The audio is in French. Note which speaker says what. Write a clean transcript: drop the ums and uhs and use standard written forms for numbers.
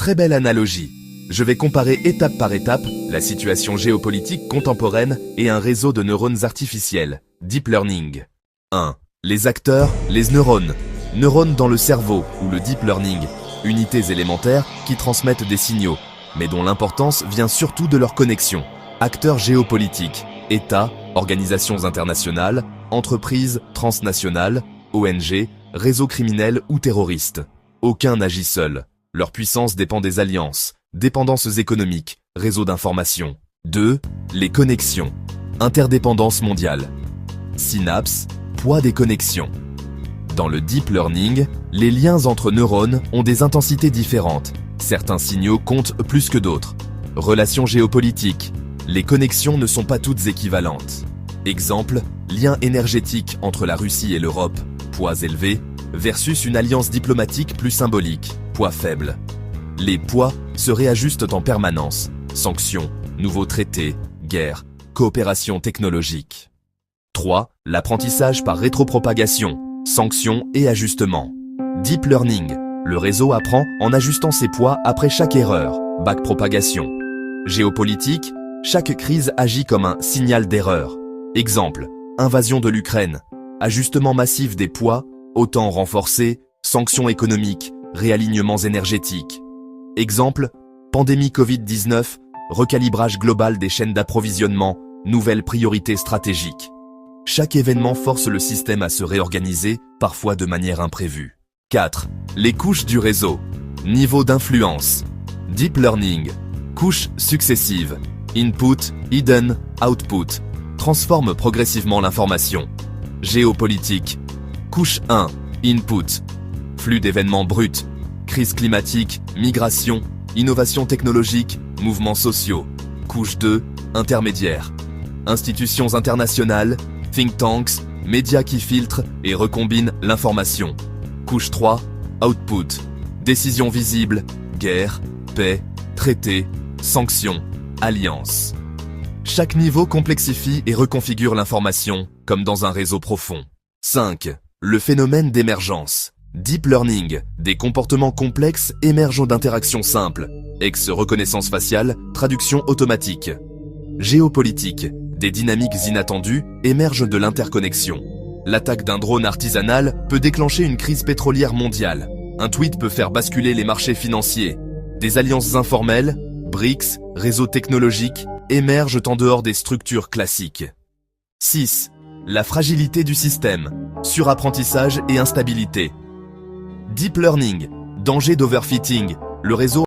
Speaker 1: Très belle analogie. Je vais comparer étape par étape la situation géopolitique contemporaine et un réseau de neurones artificiels, Deep Learning. 1. Les acteurs, les neurones. Neurones dans le cerveau ou le Deep Learning, unités élémentaires qui transmettent des signaux, mais dont l'importance vient surtout de leur connexion. Acteurs géopolitiques, États, organisations internationales, entreprises transnationales, ONG, réseaux criminels ou terroristes. Aucun n'agit seul. Leur puissance dépend des alliances, dépendances économiques, réseaux d'information. 2. Les connexions. Interdépendance mondiale. Synapses, poids des connexions. Dans le Deep Learning, les liens entre neurones ont des intensités différentes. Certains signaux comptent plus que d'autres. Relations géopolitiques. Les connexions ne sont pas toutes équivalentes. Exemple, lien énergétique entre la Russie et l'Europe, poids élevé, versus une alliance diplomatique plus symbolique, poids faible. Les poids se réajustent en permanence. Sanctions, nouveaux traités, guerres, coopération technologique. 3. L'apprentissage par rétropropagation, sanctions et ajustements. Deep Learning. Le réseau apprend en ajustant ses poids après chaque erreur, backpropagation. Géopolitique. Chaque crise agit comme un signal d'erreur. Exemple, invasion de l'Ukraine, ajustement massif des poids, OTAN renforcé, sanctions économiques, réalignements énergétiques. Exemple, pandémie Covid-19, recalibrage global des chaînes d'approvisionnement, nouvelles priorités stratégiques. Chaque événement force le système à se réorganiser, parfois de manière imprévue. 4. Les couches du réseau. Niveau d'influence. Deep Learning. Couches successives. Input, hidden, output. Transforme progressivement l'information. Géopolitique. Couche 1. Input. Flux d'événements bruts. Crise climatique, migration, innovation technologique, mouvements sociaux. Couche 2. Intermédiaire. Institutions internationales, think tanks, médias qui filtrent et recombinent l'information. Couche 3. Output. Décisions visibles, guerre, paix, traités, sanctions, alliances. Chaque niveau complexifie et reconfigure l'information, comme dans un réseau profond. 5. Le phénomène d'émergence. Deep Learning. Des comportements complexes émergent d'interactions simples. Ex-reconnaissance faciale, traduction automatique. Géopolitique. Des dynamiques inattendues émergent de l'interconnexion. L'attaque d'un drone artisanal peut déclencher une crise pétrolière mondiale. Un tweet peut faire basculer les marchés financiers. Des alliances informelles, BRICS, réseaux technologiques, émergent en dehors des structures classiques. 6. La fragilité du système, surapprentissage et instabilité. Deep Learning, danger d'overfitting, le réseau